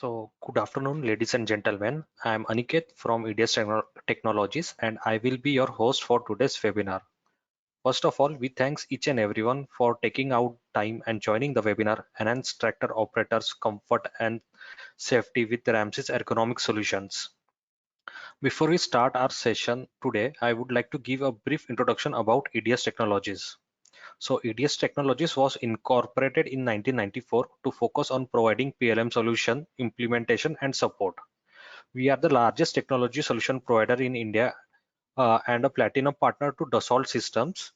Good afternoon, ladies and gentlemen. I am Aniket from EDS Technologies, and I will be your host for today's webinar. First of all, we thanks each and everyone for taking out time and joining the webinar, Enhance Tractor Operators Comfort and Safety with RAMSIS Ergonomic Solutions. Before we start our session today, I would like to give a brief introduction about EDS Technologies. EDS Technologies was incorporated in 1994 to focus on providing PLM solution, implementation, and support. We are the largest technology solution provider in India and a platinum partner to Dassault Systems.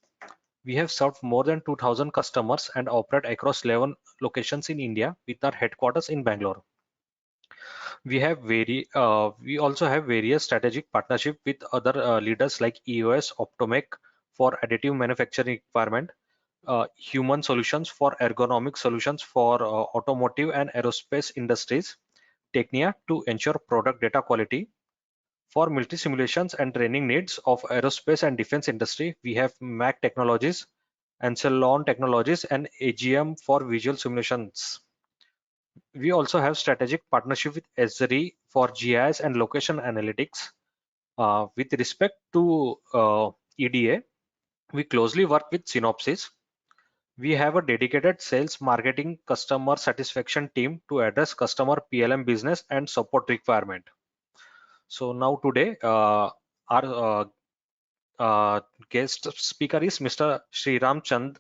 We have served more than 2,000 customers and operate across 11 locations in India with our headquarters in Bangalore. We also have various strategic partnership with other leaders like EOS, Optomec for additive manufacturing requirement, human solutions for ergonomic solutions for automotive and aerospace industries, Technia to ensure product data quality. For military simulations and training needs of aerospace and defense industry, we have MAC Technologies, Ancelon Technologies, and AGM for visual simulations. We also have strategic partnership with Esri for GIS and location analytics. With respect to EDA, we closely work with Synopsys. We have a dedicated sales, marketing, customer satisfaction team to address customer PLM business and support requirement. So now today, our guest speaker is Mr. Sriram Chand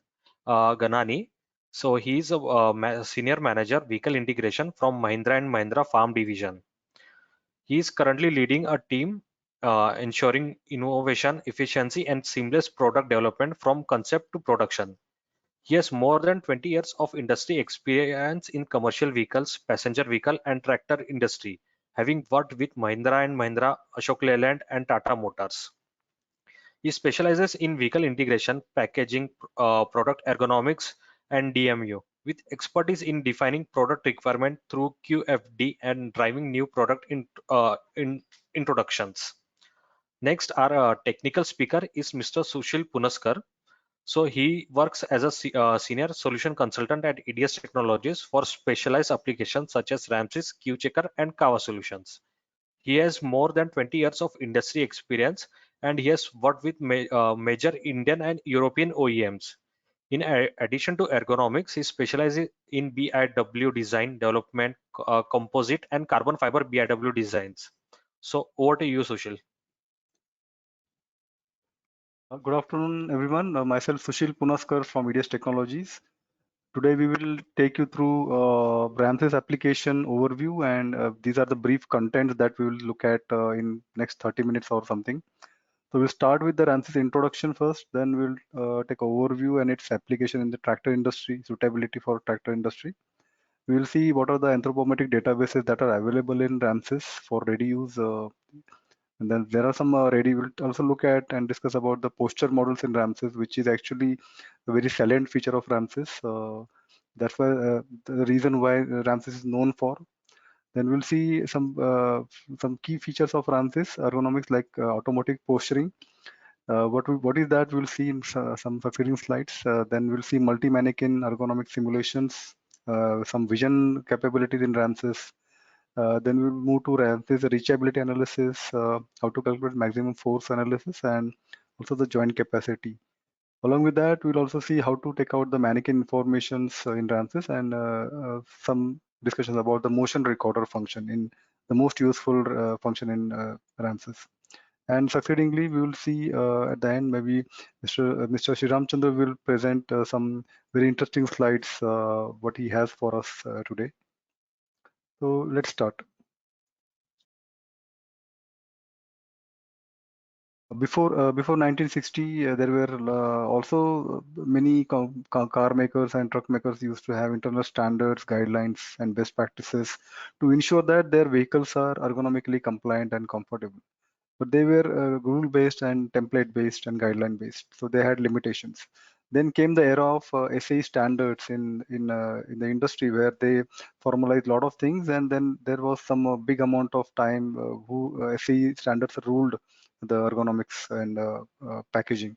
Ganani. So he is a senior manager vehicle integration from Mahindra and Mahindra Farm Division. He is currently leading a team ensuring innovation, efficiency, and seamless product development from concept to production. He has more than 20 years of industry experience in commercial vehicles, passenger vehicle, and tractor industry, having worked with Mahindra and Mahindra, Ashok Leyland, and Tata Motors. He specializes in vehicle integration, packaging, product ergonomics, and DMU, with expertise in defining product requirement through QFD and driving new product introductions. Next, our technical speaker is Mr. Sushil Punaskar. So he works as a senior solution consultant at EDS Technologies for specialized applications such as RAMSIS, QChecker, and Kava solutions. He has more than 20 years of industry experience and he has worked with major Indian and European OEMs. In addition to ergonomics, he specializes in BIW design, development, composite, and carbon fiber BIW designs. So over to you, Sushil. Good afternoon, everyone. Myself, Sushil Punaskar from EDS Technologies. Today, we will take you through RAMSIS application overview, and these are the brief contents that we will look at in next 30 minutes or something. So we'll start with the RAMSIS introduction first, then we'll take overview and its application in the tractor industry, suitability for tractor industry. We will see what are the anthropometric databases that are available in RAMSIS for ready use. And then there are some ready. We'll also look at and discuss about the posture models in RAMSIS, which is actually a very salient feature of RAMSIS. That's why the reason why RAMSIS is known for. Then we'll see some key features of RAMSIS ergonomics like automatic posturing. What is that? We'll see in some succeeding slides. Then we'll see multi-mannequin ergonomic simulations, some vision capabilities in RAMSIS. Then we'll move to RAMSIS reachability analysis, how to calculate maximum force analysis, and also the joint capacity. Along with that, we'll also see how to take out the mannequin informations in RAMSIS and some discussions about the motion recorder function in the most useful function in RAMSIS. And succeedingly, we will see at the end, maybe Mr. Sriram Chandra will present some very interesting slides, what he has for us today. So let's start. Before 1960, there were also many car makers and truck makers used to have internal standards, guidelines, and best practices to ensure that their vehicles are ergonomically compliant and comfortable. But they were rule-based and template-based and guideline-based, so they had limitations. Then came the era of SAE standards in the industry, where they formalized a lot of things, and then there was some big amount of time SAE standards ruled the ergonomics and packaging.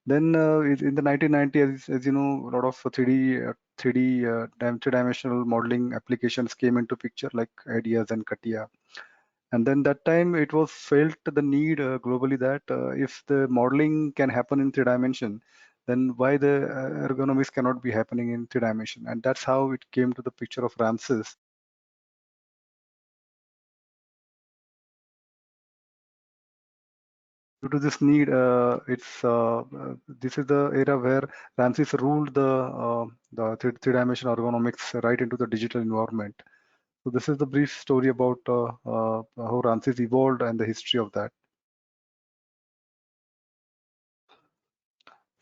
Then in the 1990s, as you know, a lot of 3D three-dimensional modeling applications came into picture, like ideas and CATIA. And then that time it was felt the need globally that if the modeling can happen in 3 dimension, then why the ergonomics cannot be happening in 3 dimension? And that's how it came to the picture of RAMSIS. Due to this need, this is the era where RAMSIS ruled the three-dimensional ergonomics right into the digital environment. So this is the brief story about how RAMSIS evolved and the history of that.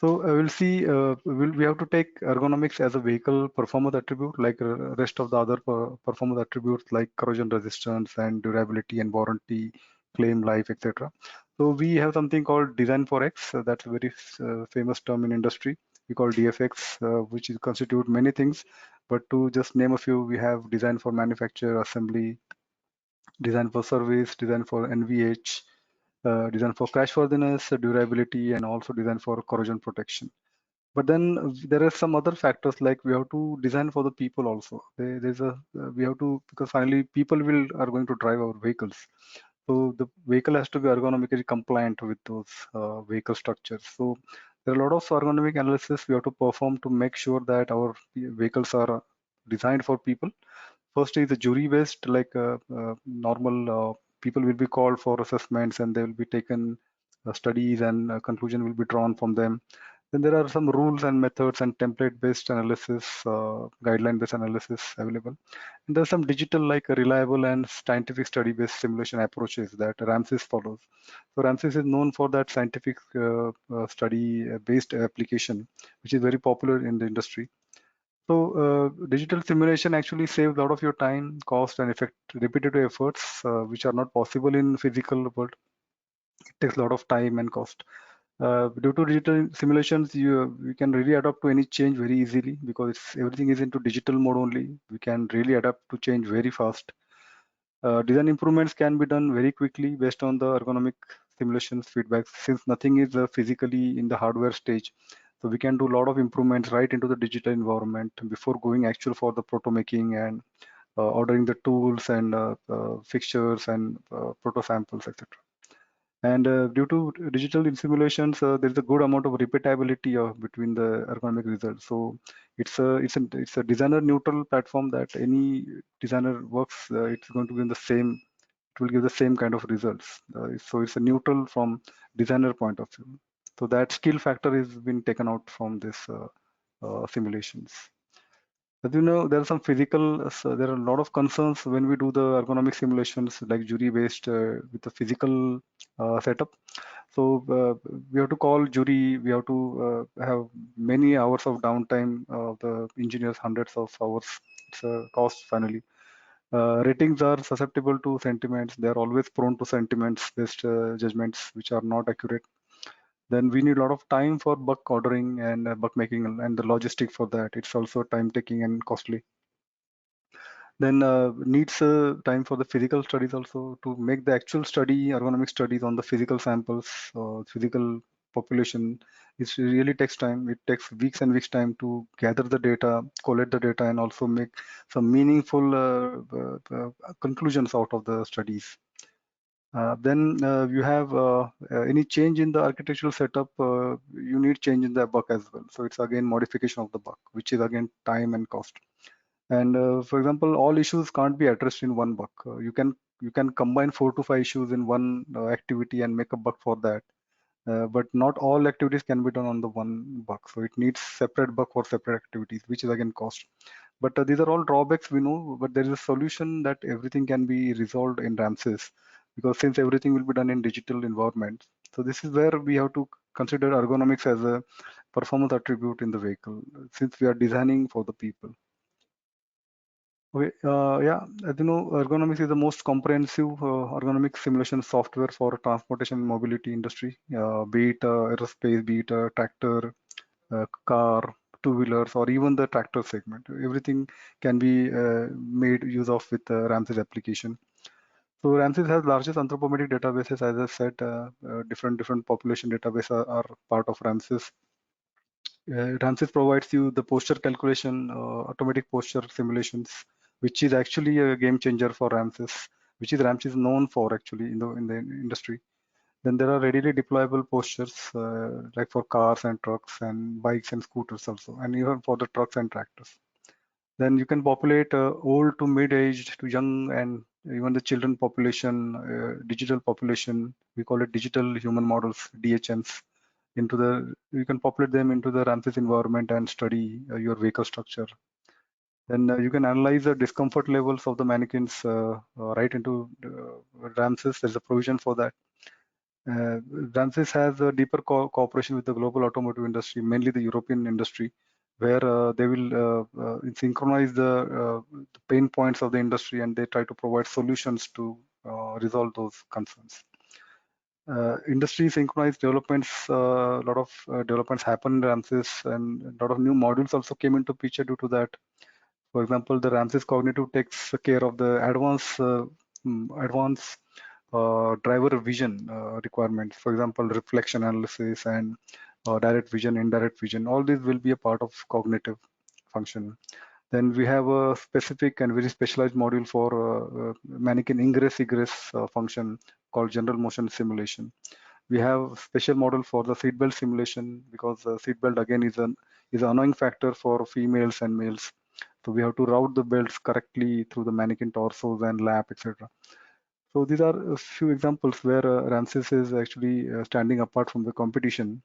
So we'll see. We have to take ergonomics as a vehicle performance attribute, like rest of the other performance attributes like corrosion resistance and durability and warranty, claim life, etc. So we have something called design for X. That's a very famous term in industry. We call DFX, which is constitute many things. But to just name a few, we have design for manufacture, assembly, design for service, design for NVH, design for crashworthiness, durability, and also design for corrosion protection. But then there are some other factors like we have to design for the people also. There's a we have to, because finally people will are going to drive our vehicles. So the vehicle has to be ergonomically compliant with those vehicle structures. So there are a lot of ergonomic analysis we have to perform to make sure that our vehicles are designed for people. First is the jury based, like normal people will be called for assessments and they will be taken studies and conclusion will be drawn from them. Then there are some rules and methods and template-based analysis, guideline-based analysis available. And there's some digital, like a reliable and scientific study-based simulation approaches that RAMSIS follows. So RAMSIS is known for that scientific study-based application, which is very popular in the industry. So digital simulation actually saves a lot of your time, cost, and effect repetitive efforts, which are not possible in physical world. It takes a lot of time and cost. Due to digital simulations, you can really adapt to any change very easily because everything is into digital mode only. We can really adapt to change very fast. Design improvements can be done very quickly based on the ergonomic simulations feedback, since nothing is physically in the hardware stage. So we can do a lot of improvements right into the digital environment before going actual for the proto making and ordering the tools and fixtures and proto samples, etc. And due to digital simulations, there is a good amount of repeatability between the ergonomic results. So it's a designer neutral platform that any designer works. It's going to be in the same. It will give the same kind of results. So it's a neutral from designer point of view. So that skill factor is been taken out from this simulations. As you know, there are some physical, so there are a lot of concerns when we do the ergonomic simulations, like jury based with the physical setup. So we have to call jury, we have to have many hours of downtime of the engineers, hundreds of hours. It's a cost finally. Ratings are susceptible to sentiments. They are always prone to sentiments based judgments, which are not accurate. Then we need a lot of time for bug ordering and bug making and the logistic for that. It's also time taking and costly. Then needs time for the physical studies also to make the actual study, ergonomic studies on the physical samples, physical population. It really takes time. It takes weeks and weeks time to gather the data, collect the data, and also make some meaningful conclusions out of the studies. Then you have any change in the architectural setup, you need change in the bug as well. So it's again modification of the bug, which is again time and cost. And for example, all issues can't be addressed in one bug. You can combine 4 to 5 issues in one activity and make a bug for that. But not all activities can be done on the one bug. So it needs separate bug for separate activities, which is again cost. But these are all drawbacks we know. But there is a solution that everything can be resolved in RAMSIS, because since everything will be done in digital environment. So this is where we have to consider ergonomics as a performance attribute in the vehicle, since we are designing for the people. Okay, yeah, as you know, Ergonomics is the most comprehensive ergonomic simulation software for transportation and mobility industry, be it aerospace, be it tractor, car, two-wheelers, or even the tractor segment. Everything can be made use of with RAMSIS application. So RAMSIS has largest anthropometric databases, as I said, different population databases are part of RAMSIS. RAMSIS provides you the posture calculation, automatic posture simulations, which is actually a game changer for RAMSIS, which is RAMSIS known for actually in the industry. Then there are readily deployable postures like for cars and trucks and bikes and scooters also, and even for the trucks and tractors. Then you can populate old to mid-aged to young and even the children population, digital population. We call it digital human models, DHMs. Into the you can populate them into the RAMSIS environment and study your vehicle structure. Then you can analyze the discomfort levels of the mannequins right into RAMSIS. There's a provision for that. RAMSIS has a deeper cooperation with the global automotive industry, mainly the European industry, where they will synchronize the pain points of the industry and they try to provide solutions to resolve those concerns. Industry synchronized developments, a lot of developments happened in RAMSIS, and a lot of new modules also came into picture due to that. For example, the RAMSIS Cognitive takes care of the advanced driver vision requirements. For example, reflection analysis and direct vision, indirect vision. All these will be a part of cognitive function. Then we have a specific and very specialized module for mannequin ingress egress function called general motion simulation. We have special model for the seatbelt simulation because the seatbelt again is an annoying factor for females and males. So we have to route the belts correctly through the mannequin torsos and lap, etc. So these are a few examples where RAMSIS is actually standing apart from the competition.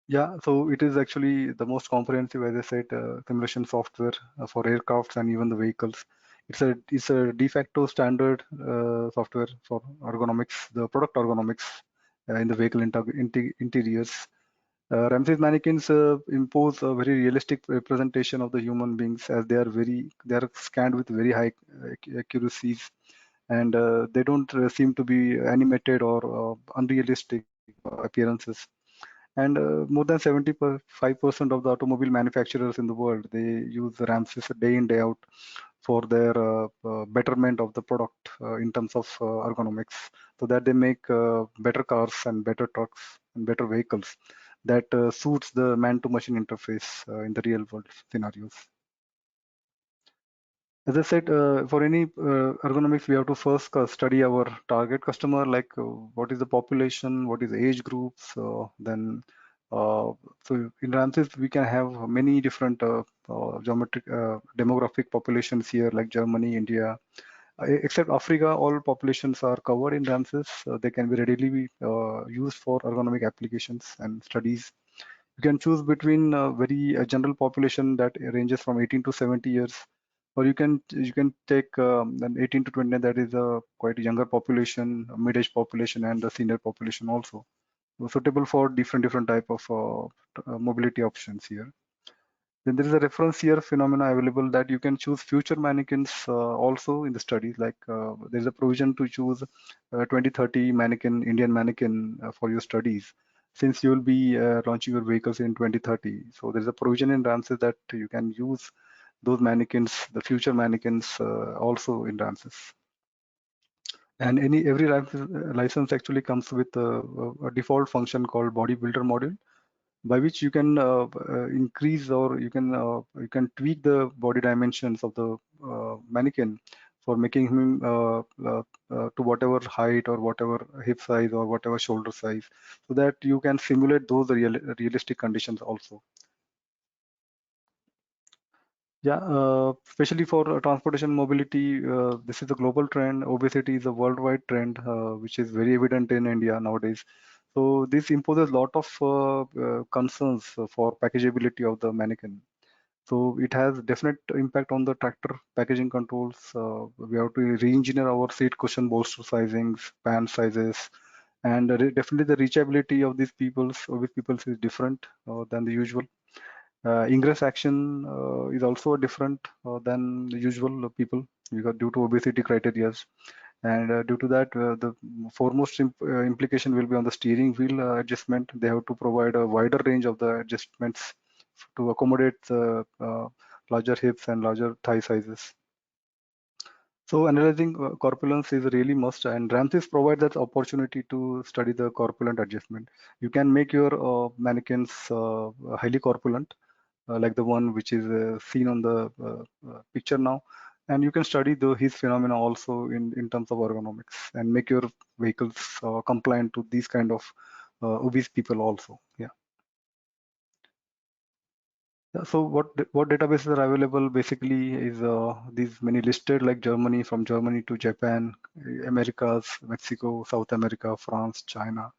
Yeah, so it is actually the most comprehensive, as I said, simulation software for aircrafts and even the vehicles. It's a de facto standard software for ergonomics, the product ergonomics in the vehicle interiors. RAMSIS mannequins impose a very realistic representation of the human beings as they are scanned with very high accuracies, and they don't seem to be animated or unrealistic appearances. And more than 75% of the automobile manufacturers in the world, they use RAMSIS day in day out for their betterment of the product in terms of ergonomics, so that they make better cars and better trucks and better vehicles that suits the man-to-machine interface in the real world scenarios. As I said, for any ergonomics, we have to first study our target customer, like what is the population, what is the age groups. Uh, so in RAMSIS, we can have many different geometric demographic populations here, like Germany, India. Except Africa, all populations are covered in RAMSIS. They can be readily used for ergonomic applications and studies. You can choose between a very general population that ranges from 18 to 70 years, or you can take an 18 to 20, that is a quite younger population, a mid-age population, and a senior population also, suitable for different type of mobility options here. Then there is a reference year phenomena available that you can choose future mannequins also in the studies. Like there is a provision to choose 2030 mannequin, Indian mannequin for your studies, since you will be launching your vehicles in 2030. So there is a provision in RAMSIS that you can use those mannequins, the future mannequins, also in RAMSIS. And every license actually comes with a default function called bodybuilder module, by which you can increase or you can tweak the body dimensions of the mannequin for making him to whatever height or whatever hip size or whatever shoulder size, so that you can simulate those realistic conditions also. Yeah, especially for transportation mobility, this is a global trend. Obesity is a worldwide trend, which is very evident in India nowadays. So this imposes a lot of concerns for packageability of the mannequin. So it has definite impact on the tractor packaging controls. We have to re-engineer our seat cushion bolster sizings, pant sizes, and definitely the reachability of these obese peoples is different than the usual. Ingress action is also different than the usual people, because due to obesity criteria, and due to that, the foremost implication will be on the steering wheel adjustment. They have to provide a wider range of the adjustments to accommodate the larger hips and larger thigh sizes. So analyzing corpulence is really must, and RAMSIS provides that opportunity to study the corpulent adjustment. You can make your mannequins highly corpulent, like the one which is seen on the picture now, and you can study his phenomena also in terms of ergonomics and make your vehicles compliant to these kind of obese people also. Yeah. Yeah, so what databases are available basically is these many listed, like Germany, from Germany to Japan, Americas, Mexico, South America, France, China.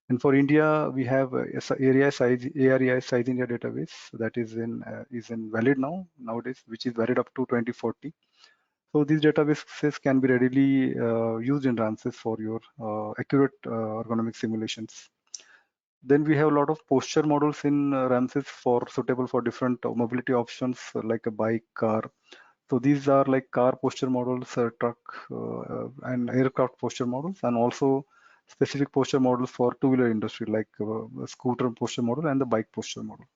And for India, we have area size AREI size India database that is in valid nowadays, which is valid up to 2040. So these databases can be readily used in RAMSIS for your accurate ergonomic simulations. Then we have a lot of posture models in RAMSIS for suitable for different mobility options like a bike, car. So these are like car posture models, truck and aircraft posture models, and also specific posture models for two-wheeler industry like scooter posture model and the bike posture model.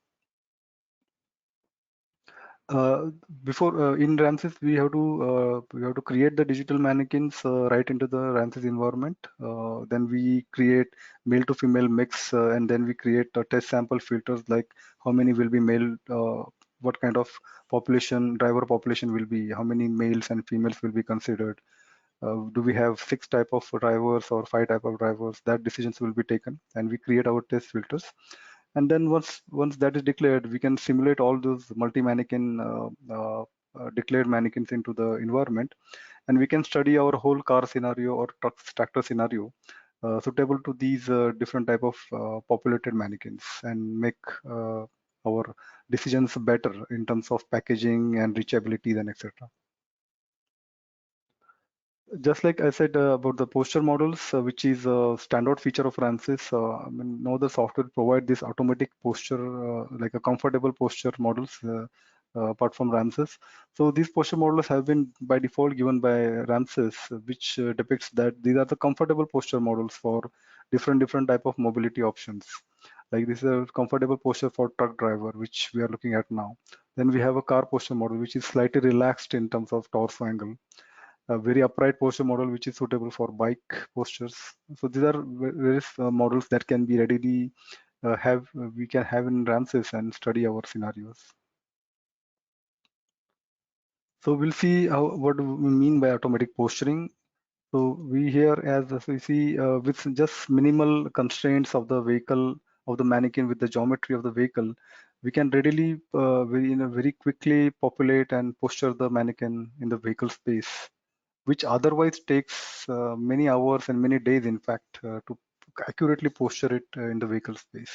Uh, before in RAMSIS, we have to create the digital mannequins right into the RAMSIS environment. Then we create male to female mix, and then we create test sample filters like how many will be male, what kind of driver population will be, how many males and females will be considered. Do we have 6 type of drivers or 5 type of drivers? That decisions will be taken, and we create our test filters. And then once that is declared, we can simulate all those multi-mannequin declared mannequins into the environment, and we can study our whole car scenario or tractor scenario suitable to these different type of populated mannequins, and make our decisions better in terms of packaging and reachability and etc. Just like I said about the posture models, which is a standard feature of RAMSIS, I mean, now the software provide this automatic posture, like a comfortable posture models, apart from RAMSIS. So these posture models have been by default given by RAMSIS, which depicts that these are the comfortable posture models for different type of mobility options. Like this is a comfortable posture for truck driver, which we are looking at now. Then we have a car posture model, which is slightly relaxed in terms of torso angle, a very upright posture model which is suitable for bike postures. So these are various models that can be readily we can have in RAMSIS and study our scenarios. So we'll see what we mean by automatic posturing. So we here, as we see, with just minimal constraints of the vehicle, of the mannequin, with the geometry of the vehicle, we can readily very quickly populate and posture the mannequin in the vehicle space, which otherwise takes many hours and many days, in fact, to accurately posture it in the vehicle space.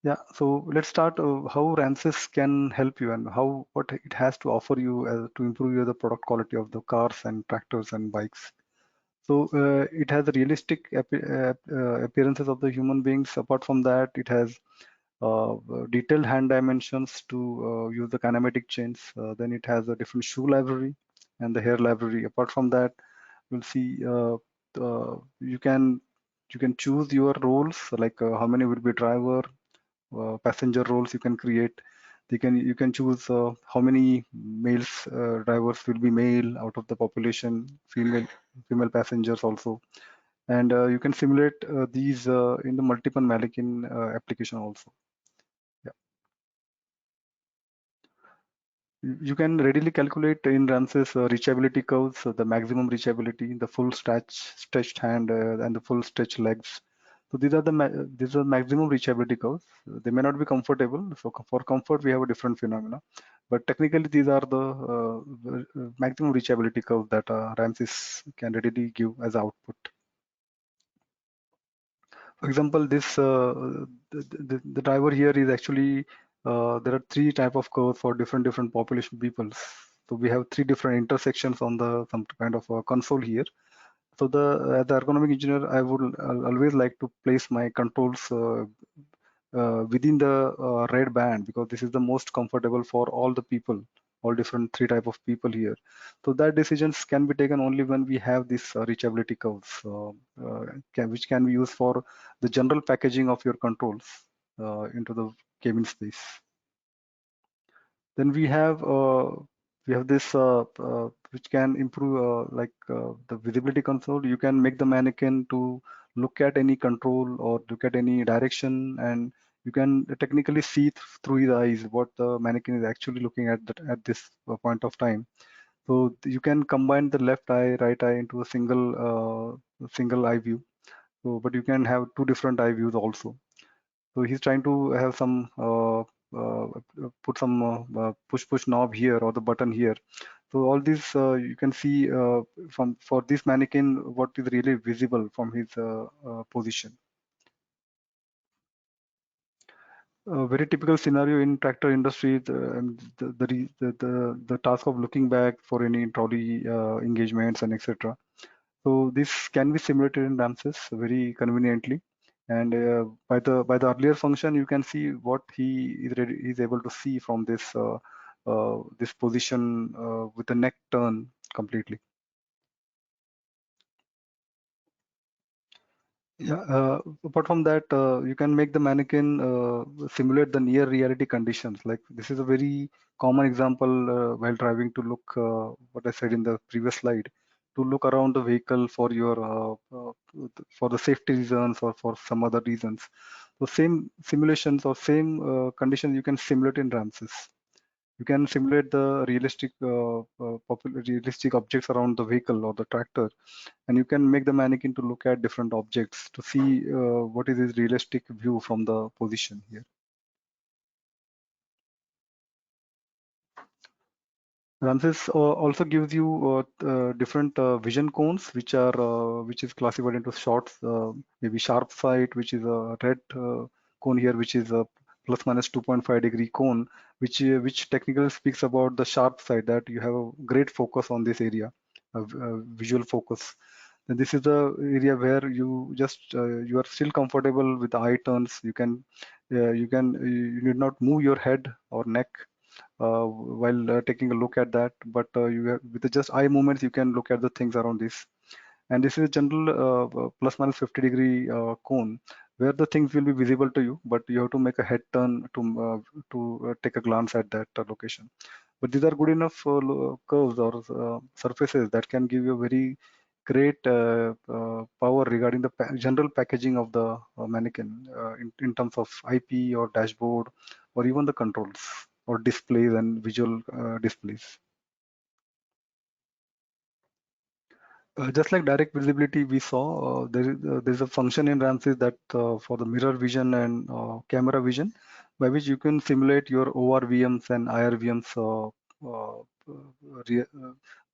Yeah, so let's start how RAMSIS can help you and what it has to offer you to improve the product quality of the cars and tractors and bikes. So it has realistic appearances of the human beings. Apart from that, it has detailed hand dimensions to use the kinematic chains. Then it has a different shoe library and the hair library. Apart from that, you'll see you can choose your roles, like how many will be driver, passenger roles you can create. You can choose how many males drivers will be male out of the population, female passengers also, and you can simulate these in the multiple mannequin application also. Yeah. You can readily calculate in RAMSIS reachability curves, the maximum reachability, the full stretched hand, and the full stretched legs. So these are maximum reachability curves. They may not be comfortable. So for comfort, we have a different phenomena. But technically, these are the maximum reachability curves that RAMSIS can readily give as output. For example, the driver here is actually there are 3 type of curves for different population peoples. So we have 3 different intersections on the some kind of a console here. So as the ergonomic engineer, I would always like to place my controls within the red band, because this is the most comfortable for all the people, all different 3 type of people here. So that decisions can be taken only when we have this reachability curves, which can be used for the general packaging of your controls into the cabin space. Then we have we have this which can improve the visibility control. You can make the mannequin to look at any control or look at any direction, and you can technically see through his eyes what the mannequin is actually looking at at this point of time. So you can combine the left eye, right eye into a single eye view. So, but you can have two different eye views also. So he's trying to have some put some push knob here or the button here. So all these you can see from for this mannequin what is really visible from his position. A very typical scenario in tractor industry, the task of looking back for any trolley engagements and etc. So this can be simulated in RAMSIS very conveniently, and by the earlier function, you can see what is able to see from this position with the neck turn completely. Yeah, apart from that, you can make the mannequin simulate the near reality conditions. Like this is a very common example while driving to look, what I said in the previous slide, to look around the vehicle for your for the safety reasons or for some other reasons. So same simulations or same conditions you can simulate in RAMSIS. You can simulate the realistic objects around the vehicle or the tractor, and you can make the mannequin to look at different objects to see what is his realistic view from the position here. Ramses also gives you different vision cones, which is classified into shots, maybe sharp sight, which is a red cone here, which is a plus minus 2.5 degree cone, which technically speaks about the sharp side, that you have a great focus on this area, visual focus. And this is the area where you are still comfortable with the eye turns. You need not move your head or neck while taking a look at that, but with the just eye movements you can look at the things around this. And this is a general plus minus 50 degree cone where the things will be visible to you, but you have to make a head turn to take a glance at that location. But these are good enough curves or surfaces that can give you a very great power regarding the general packaging of the mannequin in terms of IP or dashboard or even the controls or displays and visual displays. Just like direct visibility, we saw there's a function in RAMSIS that for the mirror vision and camera vision, by which you can simulate your ORVMs and IRVMs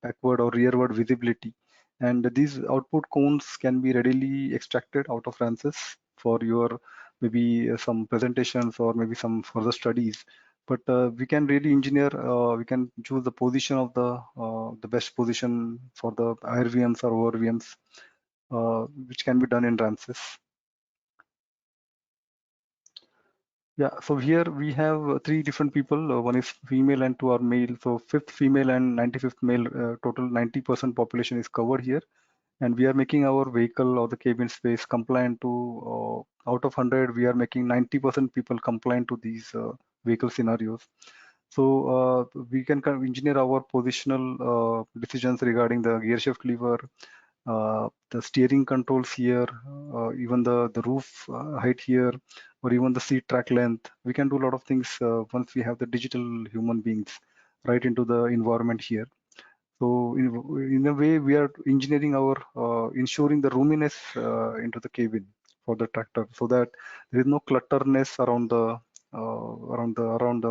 backward or rearward visibility. And these output cones can be readily extracted out of RAMSIS for your maybe some presentations or maybe some further studies. But we can really engineer, we can choose the position of the best position for the IRVMs or ORVMs, which can be done in RAMSIS. Yeah, so here we have three different people. One is female and two are male. So fifth female and 95th male, total 90% population is covered here. And we are making our vehicle or the cabin space compliant to, out of 100, we are making 90% people compliant to these vehicle scenarios. So we can kind of engineer our positional decisions regarding the gear shift lever, the steering controls here, even the roof height here, or even the seat track length. We can do a lot of things once we have the digital human beings right into the environment here. So in a way, we are engineering our ensuring the roominess into the cabin for the tractor, so that there is no clutterness around the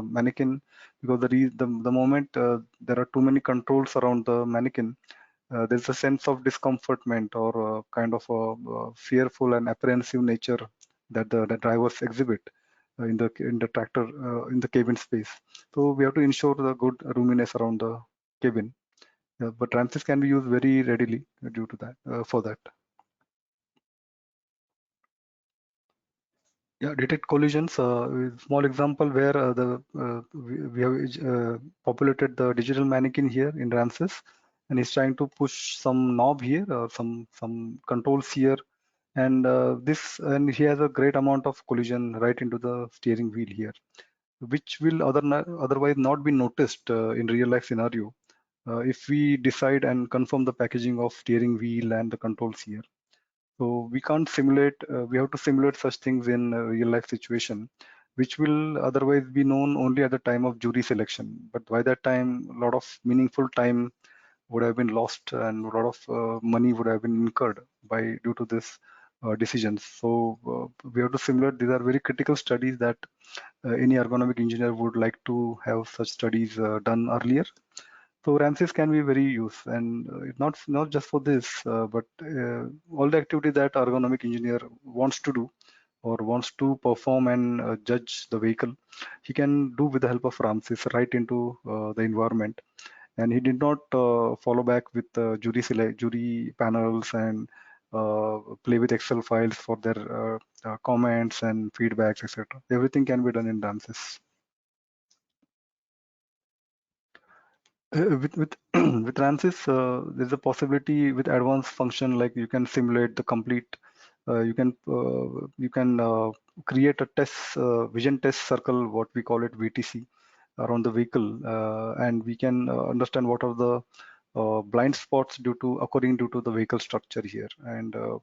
mannequin, because the moment there are too many controls around the mannequin, there's a sense of discomfortment or kind of a fearful and apprehensive nature that the drivers exhibit in the tractor in the cabin space. So we have to ensure the good roominess around the cabin. But RAMSIS can be used very readily due to that, for that. Yeah, detect collisions. Small example where we have populated the digital mannequin here in RAMSIS, and he's trying to push some knob here or some controls here, and he has a great amount of collision right into the steering wheel here. which will otherwise not be noticed in real life scenario if we decide and confirm the packaging of steering wheel and the controls here. So we can't simulate, we have to simulate such things in a real life situation, which will otherwise be known only at the time of jury selection. But by that time, a lot of meaningful time would have been lost and a lot of money would have been incurred by due to this decisions. So we have to simulate. These are very critical studies that any ergonomic engineer would like to have such studies done earlier. So RAMSIS can be very useful, and not just for this, but all the activity that ergonomic engineer wants to do or wants to perform and judge the vehicle, he can do with the help of RAMSIS right into the environment. And he did not follow back with jury panels and play with Excel files for their comments and feedbacks, etc. Everything can be done in RAMSIS. With with RAMSIS, there's a possibility with advanced function like you can simulate the complete. You can create a test vision test circle, what we call it VTC, around the vehicle, and we can understand what are the blind spots occurring due to the vehicle structure here, and uh,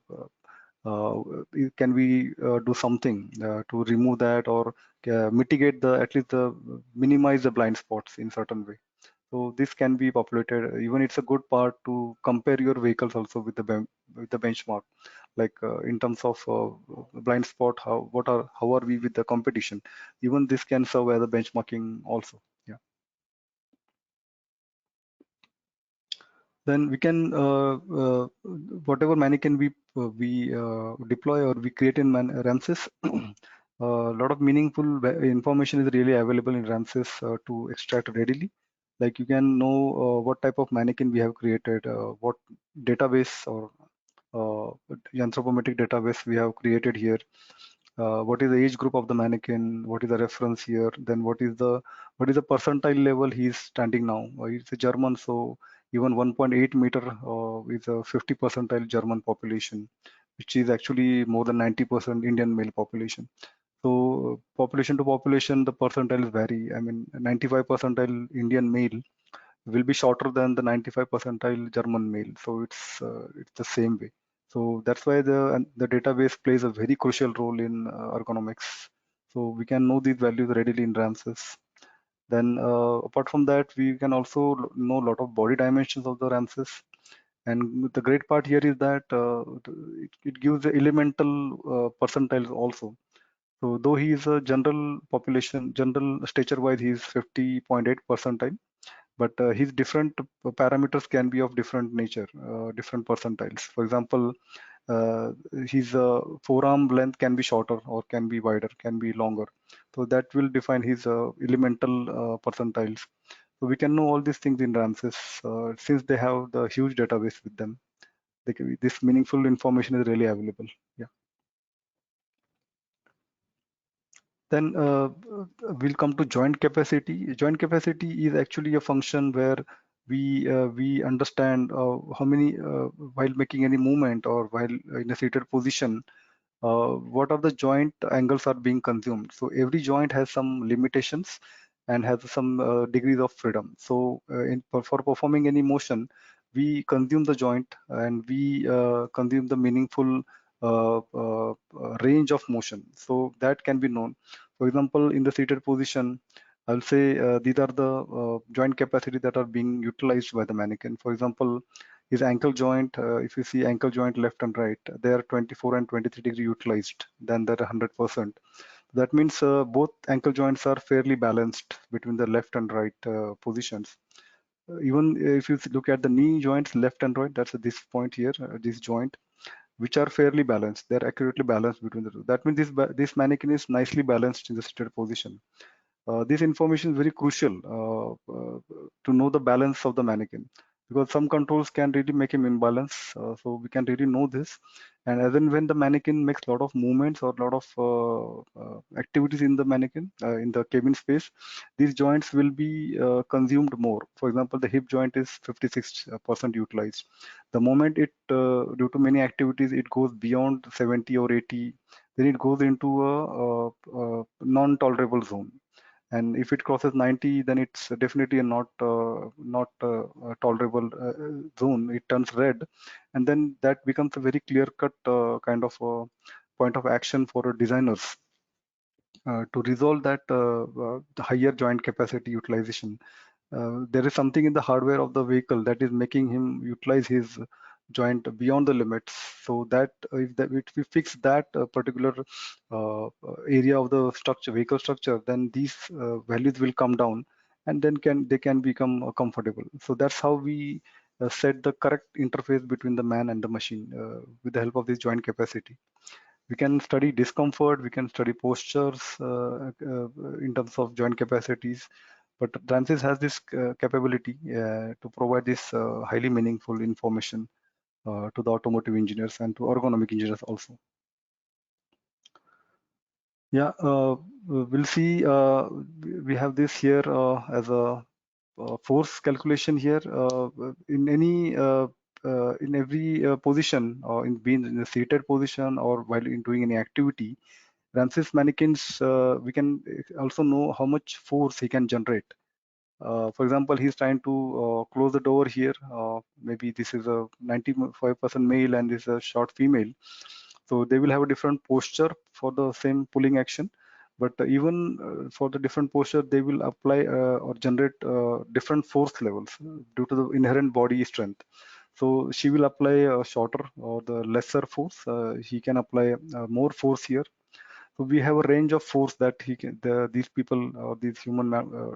can we do something to remove that or mitigate the at least the minimize the blind spots in certain way. So this can be populated. Even it's a good part to compare your vehicles also with with the benchmark, like in terms of blind spot, how are we with the competition. Even this can serve as a benchmarking also. Yeah. Then we can whatever mannequin we deploy or we create in RAMSIS. A lot of meaningful information is really available in RAMSIS to extract readily. Like you can know what type of mannequin we have created, what database or anthropometric database we have created here, what is the age group of the mannequin, what is the reference here, then what is the percentile level he is standing now. He's a German, so even 1.8 meter is a 50 percentile German population, which is actually more than 90% Indian male population. So population to population, the percentiles vary. I mean, 95 percentile Indian male will be shorter than the 95 percentile German male. So it's the same way. So that's why the database plays a very crucial role in ergonomics. So we can know these values readily in RAMSIS. Then apart from that, we can also know a lot of body dimensions of the RAMSIS. And the great part here is that it gives the elemental percentiles also. So though he is a general population, general stature wise, he is 50.8 percentile, but his different parameters can be of different nature, different percentiles. For example, uh, his forearm length can be shorter or can be wider, can be longer. So that will define his elemental percentiles. So we can know all these things in RAMSIS since they have the huge database with them. This meaningful information is really available. Yeah. Then we'll come to joint capacity. Joint capacity is actually a function where we understand how many while making any movement or while in a seated position, what are the joint angles are being consumed. So every joint has some limitations and has some degrees of freedom. So for performing any motion, we consume the joint and we consume the meaningful range of motion. So that can be known. For example, in the seated position, I'll say these are the joint capacity that are being utilized by the mannequin. For example, his ankle joint, if you see ankle joint left and right, they are 24 and 23-degree utilized, then they're 100%. That means both ankle joints are fairly balanced between the left and right positions. Even if you look at the knee joints, left and right, that's this point here, this joint, which are fairly balanced. They're accurately balanced between the two. That means this mannequin is nicely balanced in the seated position. This information is very crucial to know the balance of the mannequin, because some controls can really make him imbalance. So we can really know this. And as and when the mannequin makes a lot of movements or a lot of activities in the mannequin, in the cabin space, these joints will be consumed more. For example, the hip joint is 56% utilized. The moment due to many activities, it goes beyond 70 or 80, then it goes into a non-tolerable zone. and if it crosses 90, then it's definitely a not tolerable zone. It turns red, and then that becomes a very clear cut kind of point of action for designers to resolve that the higher joint capacity utilization. There is something in the hardware of the vehicle that is making him utilize his joint beyond the limits. So that if we fix that particular area of the structure, vehicle structure, then these values will come down, and then they can become comfortable. So that's how we set the correct interface between the man and the machine with the help of this joint capacity. We can study discomfort, we can study postures in terms of joint capacities, but RAMSIS has this capability to provide this highly meaningful information to the automotive engineers and to ergonomic engineers also. Yeah, we'll see. We have this here as a force calculation here. In every position, or in being in a seated position or while in doing any activity, RAMSIS mannequins, we can also know how much force he can generate. For example, he's trying to close the door here. Maybe this is a 95% male and this is a short female. So they will have a different posture for the same pulling action. But even for the different posture, they will apply or generate different force levels due to the inherent body strength. So she will apply a shorter or the lesser force. He can apply more force here. So we have a range of force that these people or these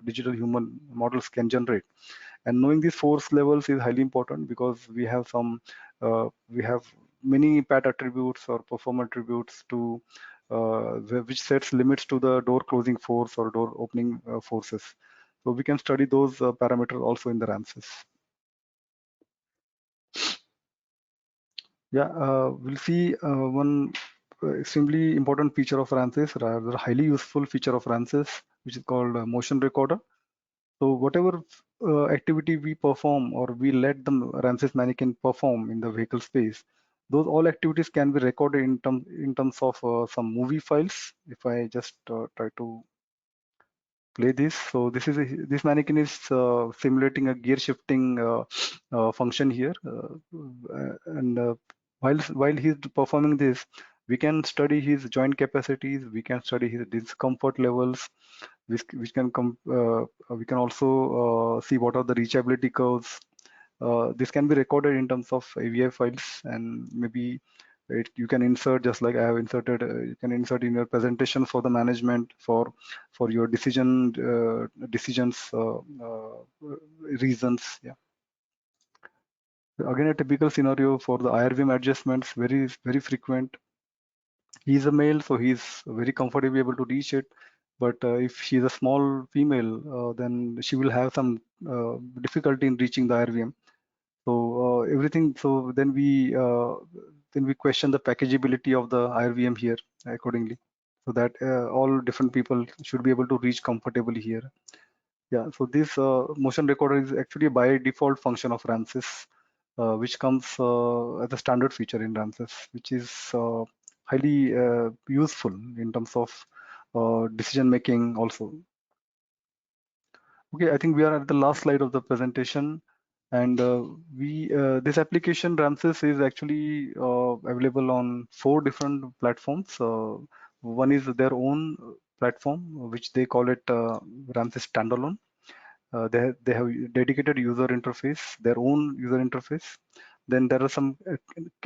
digital human models can generate. And knowing these force levels is highly important because we have many pat attributes or perform attributes to which sets limits to the door closing force or door opening forces. So we can study those parameters also in the RAMSIS. Yeah, we'll see one extremely important feature of RAMSIS, rather highly useful feature of RAMSIS, which is called motion recorder. So whatever activity we perform or we let the RAMSIS mannequin perform in the vehicle space, those all activities can be recorded in terms of some movie files. If I just try to play this. So this mannequin is simulating a gear shifting function here, and while he's performing this, we can study his joint capacities, we can study his discomfort levels, which can come. We can also see what are the reachability curves. This can be recorded in terms of AVI files, and maybe you can insert just like I have inserted. You can insert in your presentation for the management for your decisions reasons. Yeah. Again, a typical scenario for the IRVM adjustments, very frequent. He's a male, so he's very comfortably able to reach it. But if she's a small female, then she will have some difficulty in reaching the IRVM. So everything. So then we question the packageability of the IRVM here accordingly, so that all different people should be able to reach comfortably here. Yeah. So this motion recorder is actually a by default function of RAMSIS, which comes as a standard feature in RAMSIS, which is highly useful in terms of decision making also. Okay, I think we are at the last slide of the presentation, and this application RAMSIS is actually available on 4 different platforms. One is their own platform, which they call it RAMSIS standalone. They have dedicated user interface, their own user interface. Then there are some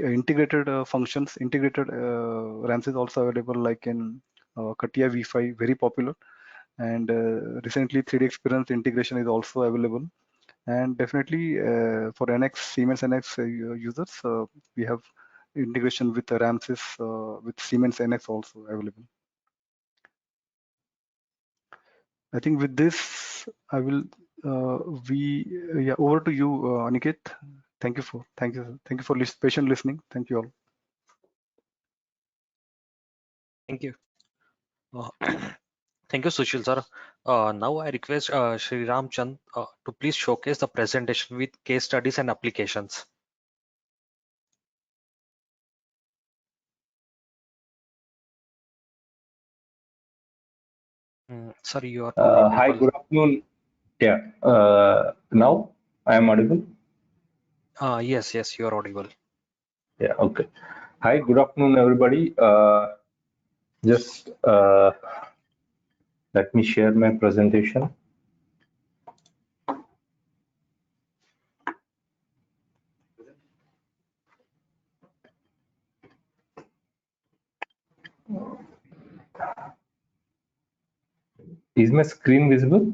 integrated functions. Integrated RAMSIS also available, like in CATIA V5, very popular. And recently 3D experience integration is also available, and definitely for NX Siemens NX users, we have integration with the RAMSIS with Siemens NX also available. I think with this I will we yeah, over to you, Aniket. Thank you for patient listening. Thank you all. Thank you. Uh, Thank you, Sushil sir. Now I request Sri Ram Chand to please showcase the presentation with case studies and applications. Sorry, you are too Hi, audible. good afternoon. Yeah, now I am audible. Yes, yes, you are audible. Yeah, okay. Hi, good afternoon, everybody. Just let me share my presentation. Is my screen visible?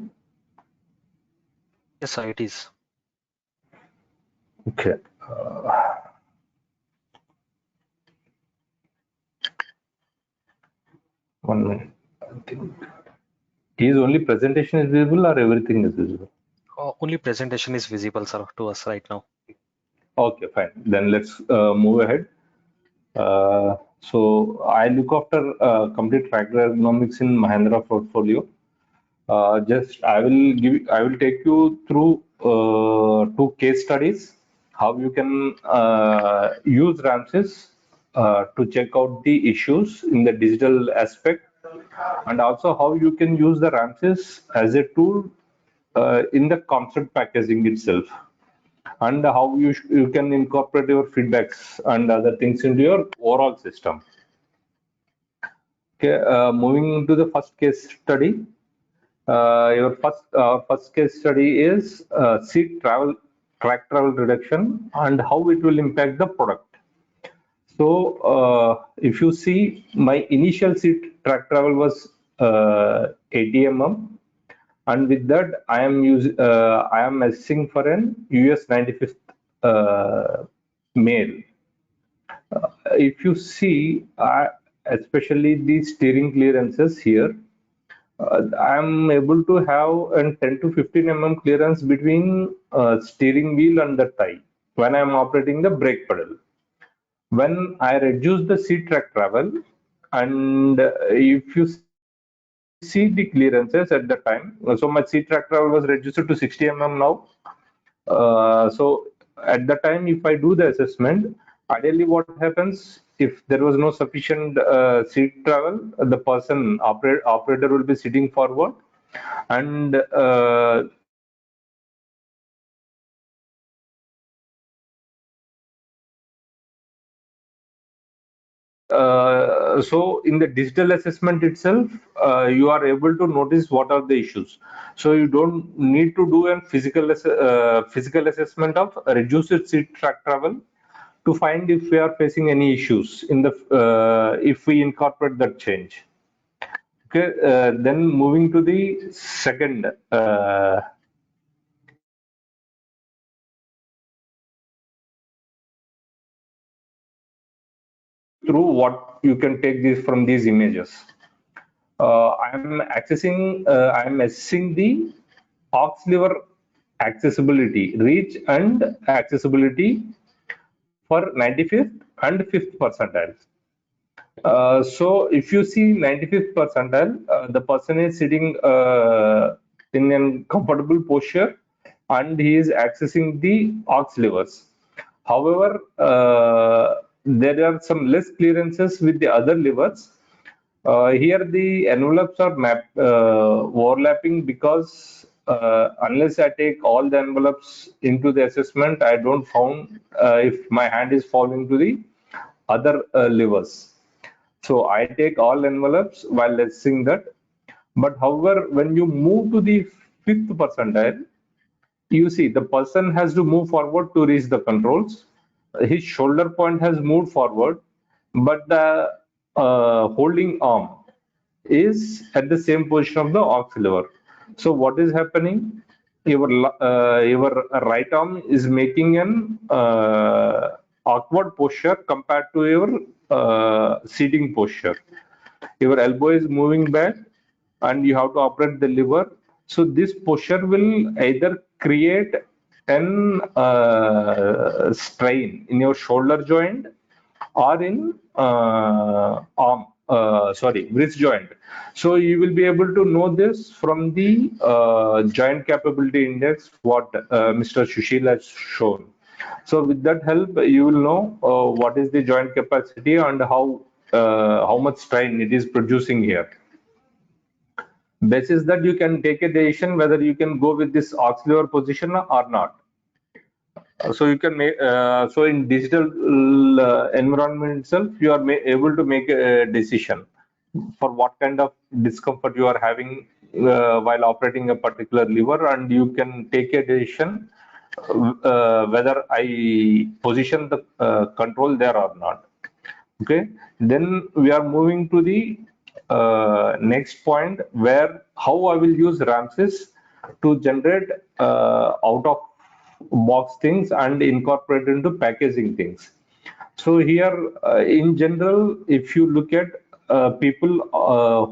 Yes, sir, it is. Okay. 1 minute. I think. Is only presentation is visible or everything is visible? Only presentation is visible, sir, to us right now. Okay, fine. Then let's move ahead. So I look after complete tractor ergonomics in Mahindra portfolio. I will take you through two case studies, how you can use RAMSIS to check out the issues in the digital aspect, and also how you can use the RAMSIS as a tool in the concept packaging itself, and how you can incorporate your feedbacks and other things into your overall system. Okay, moving to the first case study. Your first case study is seat track travel reduction and how it will impact the product. So if you see, my initial seat track travel was 80 and with that I am assessing for an US 95th male. If you see, especially the steering clearances here, I'm able to have a 10 to 15 clearance between steering wheel and the thigh when I'm operating the brake pedal. When I reduce the seat track travel, and if you see the clearances at the time, so my seat track travel was reduced to 60 now. So at the time, if I do the assessment, ideally what happens if there was no sufficient seat travel, the operator will be sitting forward, and so in the digital assessment itself, you are able to notice what are the issues. So you don't need to do a physical assessment of reduced seat track travel to find if we are facing any issues in the if we incorporate that change. Okay, then moving to the second. Through what you can take this from these images. I am assessing the aux lever accessibility, reach and accessibility for 95th and 5th percentile. So if you see 95th percentile, the person is sitting in a comfortable posture and he is accessing the aux levers. However, there are some less clearances with the other levers. Here the envelopes are overlapping because unless I take all the envelopes into the assessment, I don't found if my hand is falling to the other levers. So I take all envelopes while assessing that. But however, when you move to the 5th percentile, you see the person has to move forward to reach the controls. His shoulder point has moved forward, but the holding arm is at the same position of the aux lever. So what is happening? Your right arm is making an awkward posture compared to your seating posture. Your elbow is moving back and you have to operate the lever. So this posture will either create an strain in your shoulder joint or in wrist joint. So you will be able to know this from the joint capability index, what Mr. Sushil has shown. So with that help, you will know what is the joint capacity and how much strain it is producing here. Basis that you can take a decision whether you can go with this aux lever position or not. So you can make so in digital environment itself, you are able to make a decision for what kind of discomfort you are having while operating a particular lever, and you can take a decision whether I position the control there or not. Okay, then we are moving to the next point, where how I will use RAMSIS to generate out of box things and incorporate into packaging things. So here, in general, if you look at people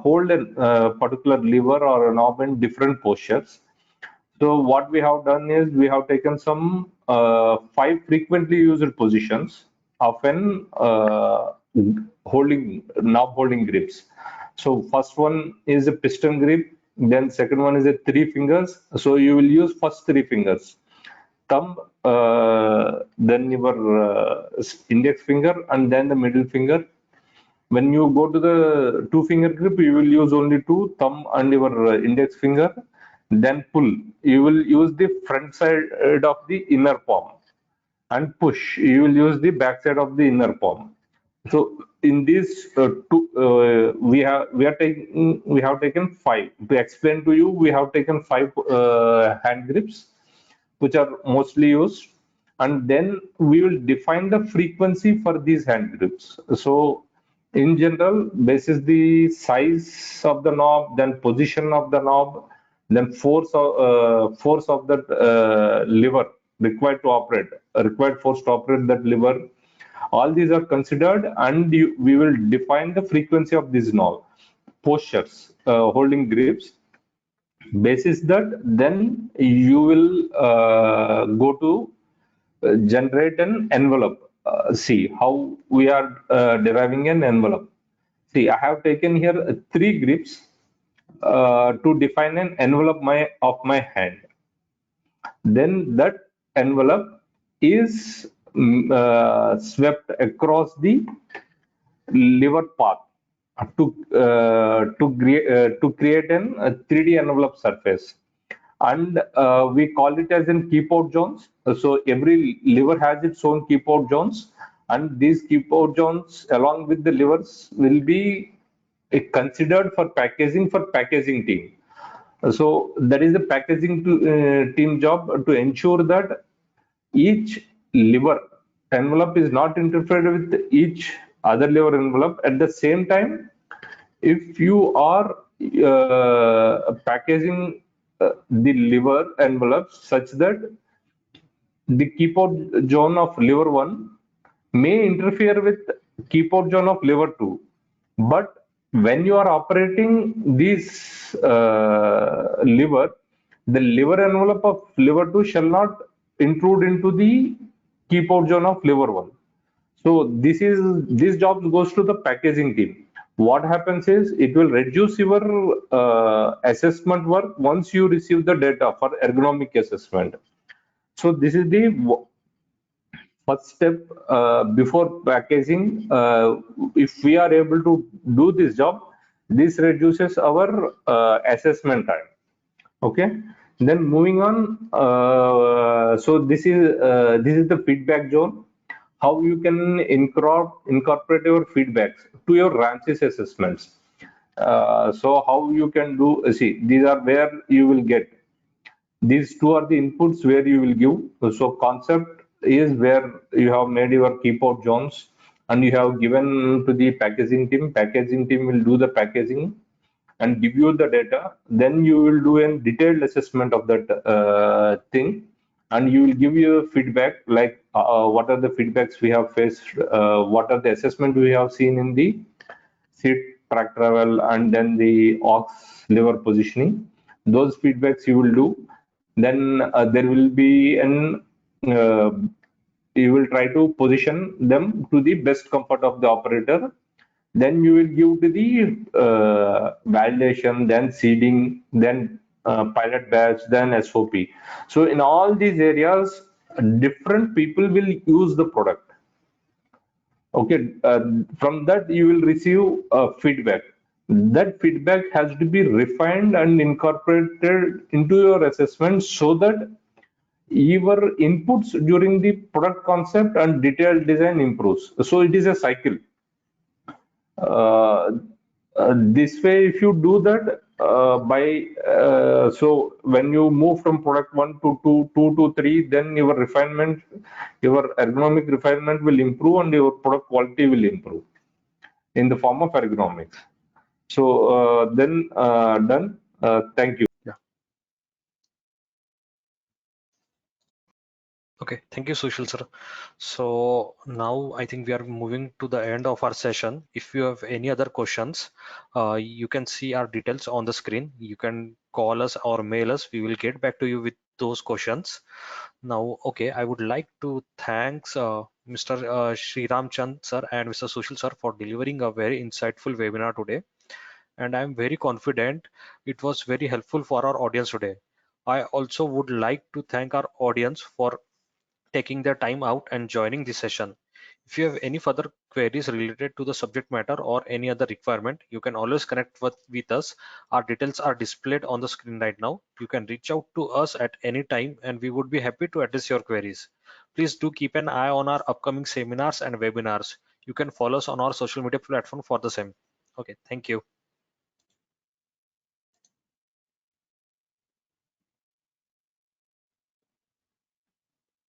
hold a particular lever or a knob in different postures. So what we have done is we have taken some 5 frequently used positions of an holding knob holding grips. So first one is a piston grip, then second one is a 3 fingers. So you will use first 3 fingers, thumb, then your index finger, and then the middle finger. When you go to the 2 finger grip, you will use only two, thumb and your index finger. Then pull, you will use the front side of the inner palm, and push, you will use the back side of the inner palm. So in these we have taken 5 to explain to you. We have taken 5 hand grips which are mostly used, and then we will define the frequency for these hand grips. So in general, basis the size of the knob, then position of the knob, then force of that lever required to operate, required force to operate that lever. All these are considered, and we will define the frequency of these knob postures, holding grips. Basis that, then you will go to generate an envelope. See how we are deriving an envelope. See, I have taken here 3 grips to define an envelope of my hand. Then that envelope is swept across the lever path to create an 3D envelope surface, and we call it as in keep out zones. So every lever has its own keep out zones, and these keep out zones along with the levers will be considered for packaging team. So that is the packaging team job to ensure that each lever envelope is not interfered with each other lever envelope. At the same time, if you are packaging the lever envelope such that the keep out zone of lever 1 may interfere with keep out zone of lever 2, but when you are operating this lever, the lever envelope of lever 2 shall not intrude into the keep out zone of lever 1. So this job goes to the packaging team. What happens is it will reduce your assessment work once you receive the data for ergonomic assessment. So this is the first step before packaging. If we are able to do this job, this reduces our assessment time. Okay. Then moving on. So this is the feedback zone. How you can incorporate your feedbacks to your RAMSIS assessments. So how you can do, see, these are where you will get. These two are the inputs where you will give. So concept is where you have made your keep out zones and you have given to the packaging team. Packaging team will do the packaging and give you the data. Then you will do a detailed assessment of that thing, and you will give your feedback like what are the feedbacks we have faced, what are the assessment we have seen in the seat track travel and then the aux lever positioning. Those feedbacks you will do. Then there will be an you will try to position them to the best comfort of the operator. Then you will give to the validation, then seeding, then pilot batch, then SOP. So in all these areas, different people will use the product. Okay, from that you will receive feedback. that feedback has to be refined and incorporated into your assessment so that your inputs during the product concept and detailed design improves. So it is a cycle. Uh, this way, if you do that so when you move from product 1 to 2 to 3, then your refinement, your ergonomic refinement will improve and your product quality will improve in the form of ergonomics. So then done. Thank you. Yeah. Okay, thank you, Sushil sir. So now I think we are moving to the end of our session. If you have any other questions, you can see our details on the screen. You can call us or mail us. We will get back to you with those questions. Now, okay, I would like to thanks Mr. Sri Chand sir and Mr. Sushil sir for delivering a very insightful webinar today. And I'm very confident it was very helpful for our audience today. I also would like to thank our audience for taking their time out and joining the session. If you have any further queries related to the subject matter or any other requirement, you can always connect with us. Our details are displayed on the screen right now. You can reach out to us at any time and we would be happy to address your queries. Please do keep an eye on our upcoming seminars and webinars. You can follow us on our social media platform for the same. Okay, thank you.